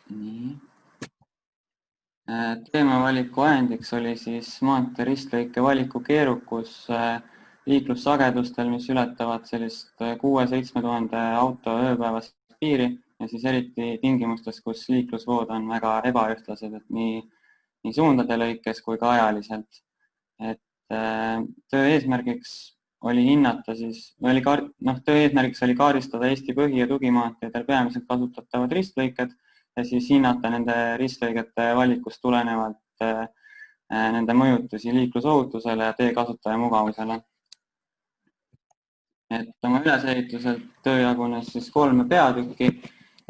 Nii. Teemavaliku ajendiks oli siis maantee ristlõike valiku keerukus liiklussagedustel, mis ületavad sellist 6-7 tuhande auto ööpäevast piiri ja siis eriti tingimustes, kus liiklusvood on väga ebaühtlased, et nii suundade lõikes kui ka ajaliselt. Töö eesmärgiks oli hinnata töö eesmärgiks oli kaardistada Eesti põhi- ja tugimaanteedel peamiselt kasutatavad ristlõiked ja siis hinnata nende ristlõigete valikust tulenevalt nende mõjutusi liiklusohutusele ja tee kasutaja mugavusele. Oma ülesehituselt töö jagunes siis 3 peatükki.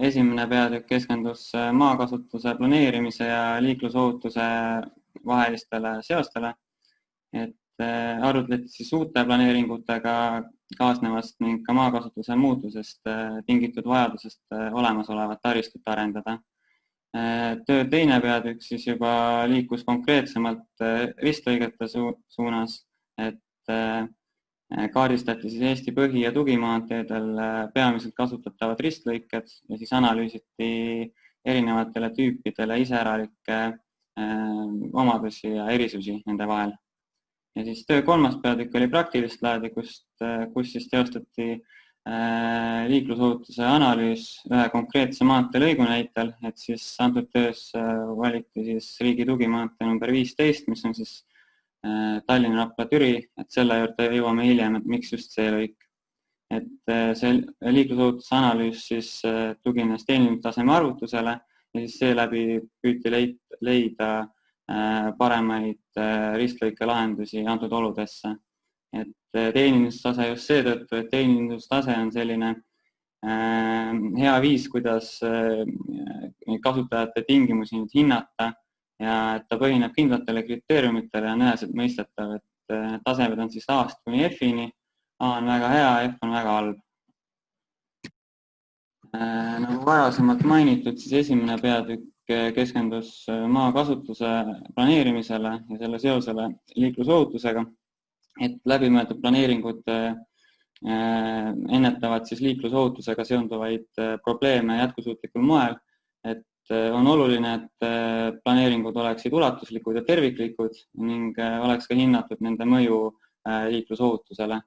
Esimene peatükk keskendus maakasutuse planeerimise ja liiklusohutuse vahelistele seostele. Arutleti siis uute planeeringutega kaasnevast ning ka maakasutuse muutusest tingitud vajadusest olemasolevat taristut arendada. Töö teine peatükk siis juba liikus konkreetsemalt ristlõigete suunas, et kaardistati siis Eesti põhi- ja tugimaanteedel peamiselt kasutatavad ristlõiked ja siis analüüsiti erinevatele tüüpidele iseäralikke omadusi ja erisusi nende vahel. Ja siis töö kolmas peatükk oli praktilist laadi, kus siis teostati liiklusohutuse analüüs ühe konkreetse maanteelõigu näitel, et siis antud töös valiti siis riigi tugimaantee number 15, mis on siis Tallinna-Rapla-Türi, et selle juurde jõuame hiljem, et miks just see lõik. See liiklusohutuse analüüs siis tugines teenindustaseme arvutusele ja siis seeläbi püüti leida paremaid ristlõike lahendusi antud oludesse. Teenindustase just seetõttu, et teenindustase on selline hea viis, kuidas kasutajate tingimusi nüüd hinnata ja et ta põhineb kindlatele kriteeriumitele ja on üheselt mõistetav, et tasemed on siis A-st kuni F-ini. A on väga hea, F on väga halb. Nagu varasemalt mainitud, siis esimene peatükk keskendus maakasutuse planeerimisele ja selle seosele liiklusohutusega, et läbimõeldud planeeringud ennetavad siis liiklusohutusega seonduvaid probleeme jätkusuutlikul moel, et on oluline, et planeeringud oleksid ulatuslikud ja terviklikud ning oleks ka hinnatud nende mõju liiklusohutusele.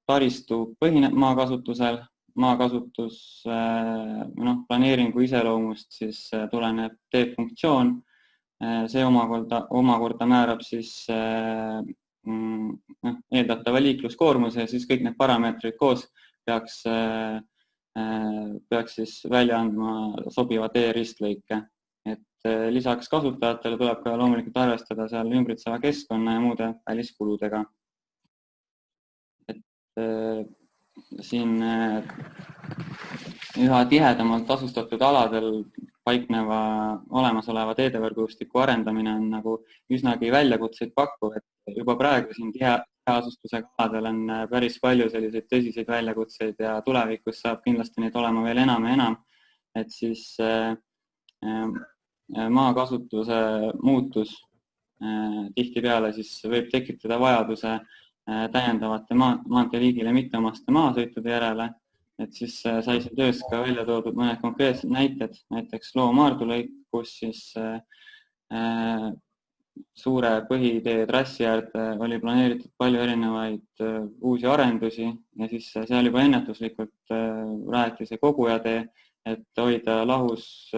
Taristu põhineb maakasutusel, maakasutus planeeringu iseloomust siis tuleneb teefunktsioon. See omakorda määrab siis eeldatava liikluskoormuse ja siis kõik need parameetrid koos peaks siis välja andma sobiva tee ristlõike. Lisaks kasutajatele tuleb ka loomulikult arvestada seal ümbritseva keskkonna ja muude väliskuludega. Siin üha tihedamalt asustatud aladel paikneva olemasoleva teedevõrgustiku arendamine on nagu üsnagi väljakutseid pakkuv, et juba praegu siin tiheasustusega aladel on päris palju selliseid tõsiseid väljakutseid ja tulevikus saab kindlasti neid olema veel enam ja enam, et siis maakasutuse muutus tihtipeale siis võib tekitada vajaduse täiendavate maanteeliigile mitteomaste maasõitude järele, et siis sai siin töös ka välja toodud mõned konkreetsed näited, näiteks Loo-Maardu lõik, kus siis suure põhitee trassi äärde oli planeeritud palju erinevaid uusi arendusi ja siis seal juba ennetuslikult rajati see kogujatee, et hoida lahus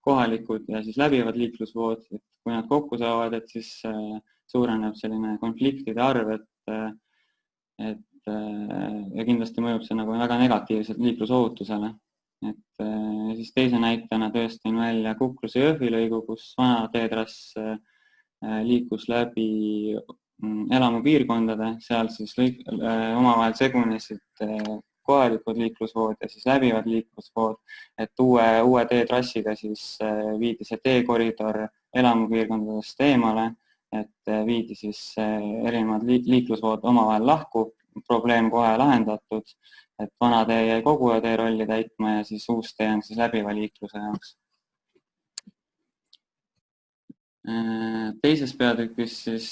kohalikud ja siis läbivad liiklusvood, et kui nad kokku saavad, et siis suureneb selline konfliktide arv, ja kindlasti mõjub see nagu väga negatiivselt liiklusohutusele. Siis teise näitena tõestin välja Kukruse Jõhvi lõigu, kus vana teetrass liikus läbi elamupiirkondade, seal siis omavahel segunesid kohalikud liiklusvood ja siis läbivad liiklusvood, et uue teetrassiga siis viidi see teekoridor elamupiirkondadest eemale, et viidi siis erinevad liiklusvood omavahel lahku, probleem kohe lahendatud, et vana tee jäi kogujatee rolli täitma ja siis uus tee on siis läbiva liikluse jaoks. Teises peatükis siis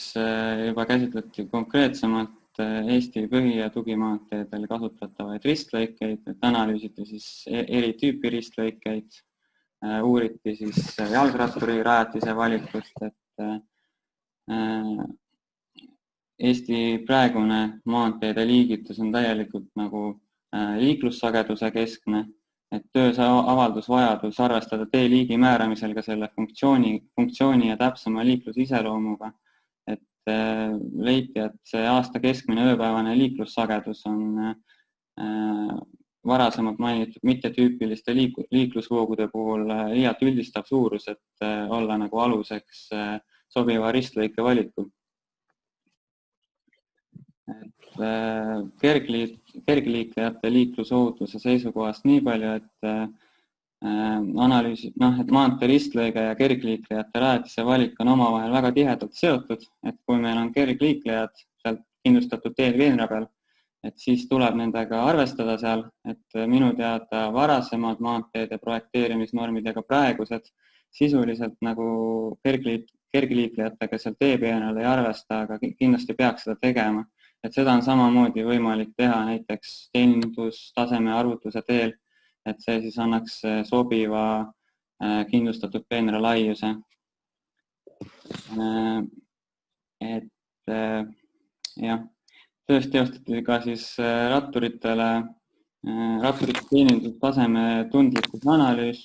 juba käsitleti konkreetsemalt Eesti põhi- ja tugimaanteedel kasutatavaid ristlõikeid, et analüüsiti siis eri tüüpi ristlõikeid, uuriti siis jalgratturi rajatise valikust, et Eesti praegune maanteede liigitus on täielikult nagu liiklussageduse keskne, et töös avaldus vajadus arvestada tee liigi määramisel ka selle funktsiooni ja täpsema liikluse iseloomuga, et leiti, et see aasta keskmine ööpäevane liiklussagedus on varasemalt mainitud mittetüüpiliste liiklusvoogude puhul liialt üldistav suurus, et olla nagu aluseks sobiva ristlõike valikul. Kergliiklejate liiklusohutuse seisukohast nii palju, et analüüsi, et maantee ristlõige ja kergliiklejate rajatise valik on omavahel väga tihedalt seotud, et kui meil on kergliiklejad sealt kindlustatud teel Veenra peal, et siis tuleb nendega arvestada seal, et minu teada varasemad maanteede projekteerimisnormid ja ka praegused sisuliselt nagu kergliiklejatega seal teepeenral ei arvesta, aga kindlasti peaks seda tegema. Et seda on samamoodi võimalik teha näiteks teenindustaseme arvutuse teel, et see siis annaks sobiva kindlustatud peenra laiuse. Et jah, töös teostati ka siis ratturite teenindustaseme tundlikkuse analüüs.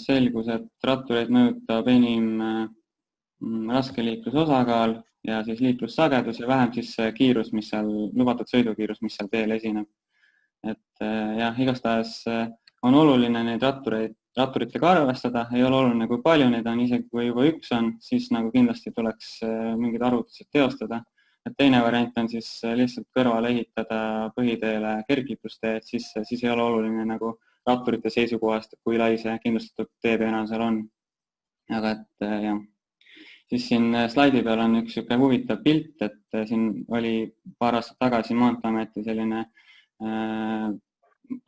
Selgus, et rattureid mõjutab enim raskeliikluse osakaal ja siis liiklussagedus ja vähem siis kiirus, mis seal, lubatud sõidukiirus, mis seal teel esineb. Et jah, igastahes on oluline neid ratturitega arvestada, ei ole oluline, kui palju neid on, isegi kui juba üks on, siis nagu kindlasti tuleks mingid arvutused teostada. Et teine variant on siis lihtsalt kõrvale ehitada põhiteele kergliiklustee, et siis ei ole oluline nagu ratturite seisukohast, kui lai see kindlustatud teepeenal seal on. Aga et jah. Siis siin slaidi peal on üks siuke huvitav pilt, et siin oli paar aastat tagasi Maanteeameti selline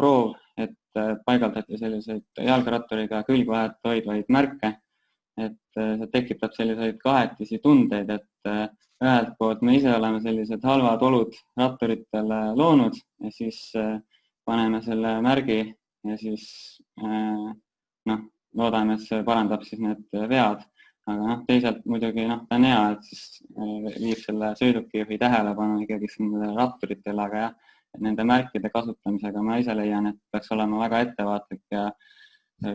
proov, et paigaldati selliseid jalgratturiga külgvahet hoidvaid märke, et see tekitab selliseid kahetisi tundeid, et ühelt poolt me ise oleme sellised halvad olud ratturitele loonud ja siis paneme selle märgi ja siis loodame, et see parandab siis need vead. Aga teisalt muidugi ta on hea, et siis viib selle sõidukijuhi tähelepanu ikkagi nendele ratturitele, aga jah, et nende märkide kasutamisega ma ise leian, et peaks olema väga ettevaatlik ja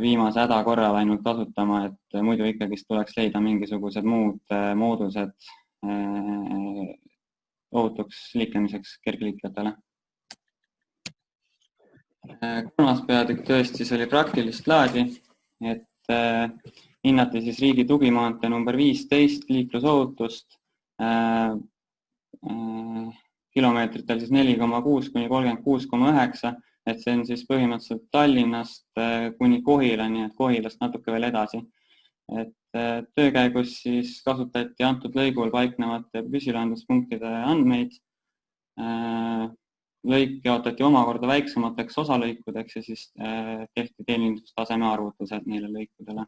viimase häda korral ainult kasutama, et muidu ikkagi tuleks leida mingisugused muud moodused ohutuks liiklemiseks kergliiklejatele. Kolmas peatükk tõesti oli praktilist laadi, et hinnati siis riigi tugimaantee number 15 liiklusohutust kilomeetritel siis 4,6 kuni 36,9, et see on siis põhimõtteliselt Tallinnast kuni Kohilani, et Kohilast natuke veel edasi. Et töö käigus siis kasutati antud lõigul paiknevate püsilahenduspunktide andmeid. Lõik jaotati omakorda väiksemateks osalõikudeks ja siis tehti teenindustaseme arvutused neile lõikudele.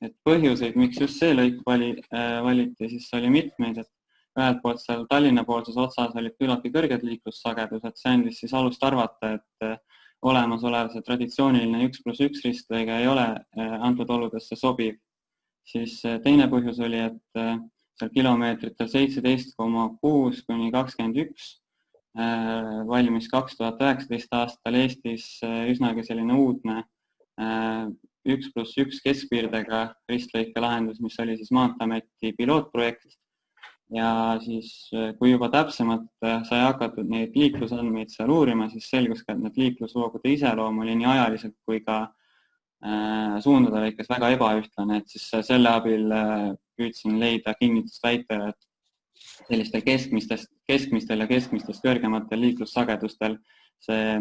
Et põhjuseid, miks just see lõik valiti, siis oli mitmeid, et ühelt poolt seal Tallinna poolses otsas olid küllaltki kõrged liiklussagedused, see andis siis alust arvata, et olemasolev see traditsiooniline 1+1 ristlõige ei ole antud oludesse sobiv. Siis teine põhjus oli, et seal kilomeetritel 17,6 kuni 21 valmis 2019 aastal Eestis üsnagi selline uudne 1+1 keskpiirdega ristlõike lahendus, mis oli siis Maanteeameti pilootprojekt. Ja siis, kui juba täpsemalt sai hakatud neid liiklusandmeid seal uurima, siis selgus ka, et need liiklusvoogude iseloom oli nii ajaliselt kui ka suundade lõikes väga ebaühtlane, et siis selle abil püüdsin leida kinnitust väitele, et sellistel keskmistel ja keskmistest kõrgematel liiklussagedustel see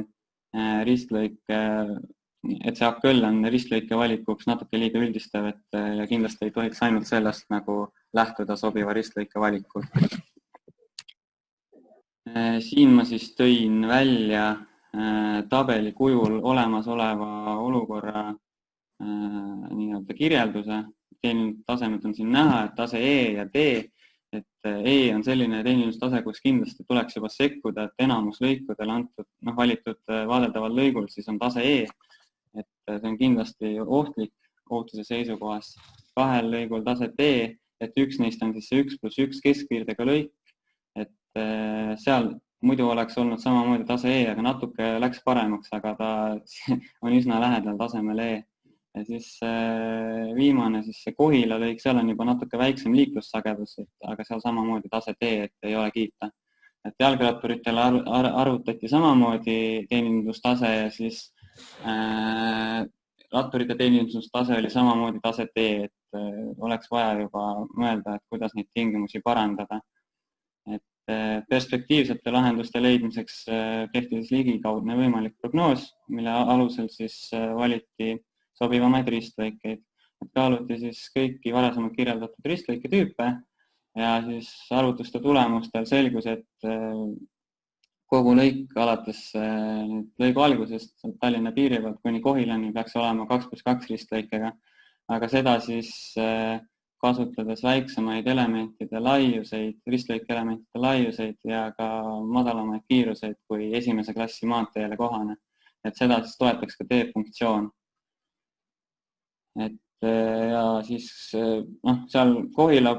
ristlõik, et see AKL on ristlõike valikuks natuke liiga üldistav, et ja kindlasti ei tohiks ainult sellest nagu lähtuda sobiva ristlõike valikul. Siin ma siis tõin välja tabeli kujul olemasoleva olukorra nii-öelda kirjelduse. Tasemed on siin näha, et tase E ja D, et E on selline teenindustase, kus kindlasti tuleks juba sekkuda, et enamus lõikudel antud, valitud vaadeldaval lõigul siis on tase E, et see on kindlasti ohtlik ohutuse seisukohast. 2 lõigul tase D, et üks neist on siis see 1+1 keskpiirdega lõik, et seal muidu oleks olnud samamoodi tase E, aga natuke läks paremaks, aga ta on üsna lähedal tasemel E. Ja siis viimane, siis see Kohila lõik, seal on juba natuke väiksem liiklussagedus, aga seal samamoodi tase D, et ei ole kiita. Et jalgratturitele arvutati samamoodi teenindustase ja siis ratturite teenindustase oli samamoodi tase D, et oleks vaja juba mõelda, et kuidas neid tingimusi parandada. Et perspektiivsete lahenduste leidmiseks tehti siis ligikaudne võimalik prognoos, mille alusel siis valiti sobivamaid ristlõikeid. Kaaluti siis kõiki varasemalt kirjeldatud ristlõike tüüpe ja siis arvutuste tulemustel selgus, et kogu lõik alates lõigu algusest Tallinna piiri pealt kuni Kohilani peaks olema 2+2 ristlõikega, aga seda siis kasutades väiksemaid elementide laiuseid, ristlõike elementide laiuseid ja ka madalamaid kiiruseid kui esimese klassi maanteele kohane. Et seda siis toetaks ka D-funktsioon. Et ja siis seal Kohila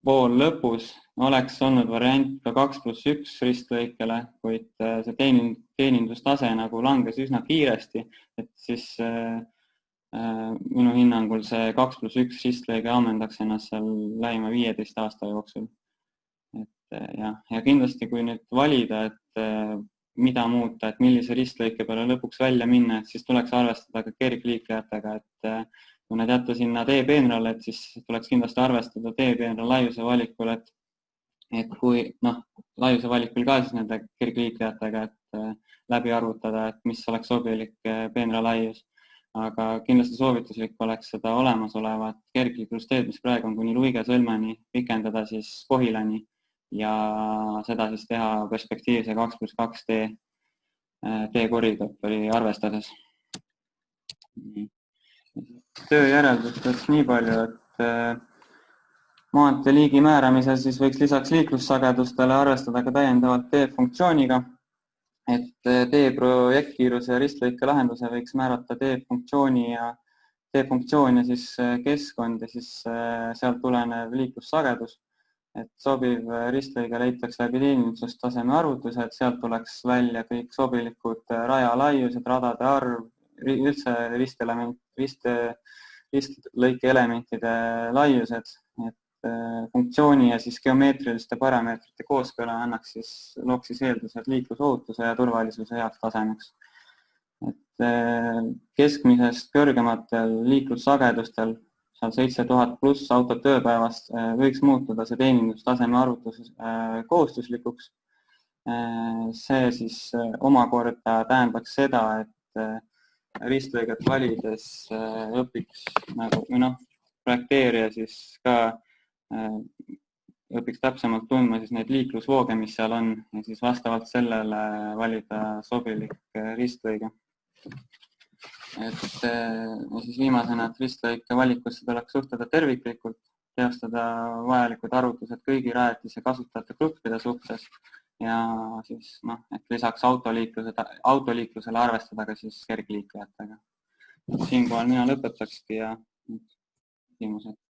pool lõpus oleks olnud variant ka 2+1 ristlõikele, kuid see teenindustase nagu langes üsna kiiresti, et siis minu hinnangul see 2+1 ristlõige ammendaks ennast seal lähima 15 aasta jooksul. Ja kindlasti, kui nüüd valida, et mida muuta, et millise ristlõike peale lõpuks välja minna, et siis tuleks arvestada ka kergliiklejatega, et kui nad jätta sinna teepeenrale, et siis tuleks kindlasti arvestada teepeenra laiuse valikul, et kui laiuse valikul ka siis nende kergliiklejatega, et läbi arvutada, et mis oleks sobilik peenra laius. Aga kindlasti soovituslik oleks seda olemasolevat kergliiklusteed, mis praegu on kuni Luige sõlmeni, pikendada siis Kohilani ja seda siis teha perspektiivse 2+2 teekoridori arvestades. Töö järeldustest nii palju, et maantee liigi määramisel siis võiks lisaks liiklussagedustele arvestada ka täiendavalt D-funktsiooniga, et D-projektkiiruse ja ristlõike lahenduse võiks määrata D-funktsioon ja siis keskkond ja siis sealt tulenev liiklussagedus, et sobiv ristlõige leitakse läbi teenindustaseme arvutuse, et sealt tuleks välja kõik sobilikud raja laiused, radade arv, üldse ristlõike elementide laiused, et funktsiooni ja siis geomeetriliste parameetrite kooskõla looks siis eeldused liiklusohutuse ja turvalisuse heaks tasemeks. Et keskmisest kõrgematel liiklussagedustel, seal 7000+ autot ööpäevast, võiks muutuda see teenindustaseme arvutus kohustuslikuks. See siis omakorda tähendaks seda, et ristlõiget valides õpiks projekteerija siis ka õpiks täpsemalt tundma siis neid liiklusvooge, mis seal on ja siis vastavalt sellele valida sobilik ristlõige. Et siis viimasena, et ristlõike valikusse tuleks suhtuda terviklikult, teostada vajalikud arvutused kõigi rajatise kasutajate gruppide suhtes ja siis et lisaks autoliiklusele arvestada ka siis kergliiklejatega. Siinkohal mina lõpetakski ja küsimused.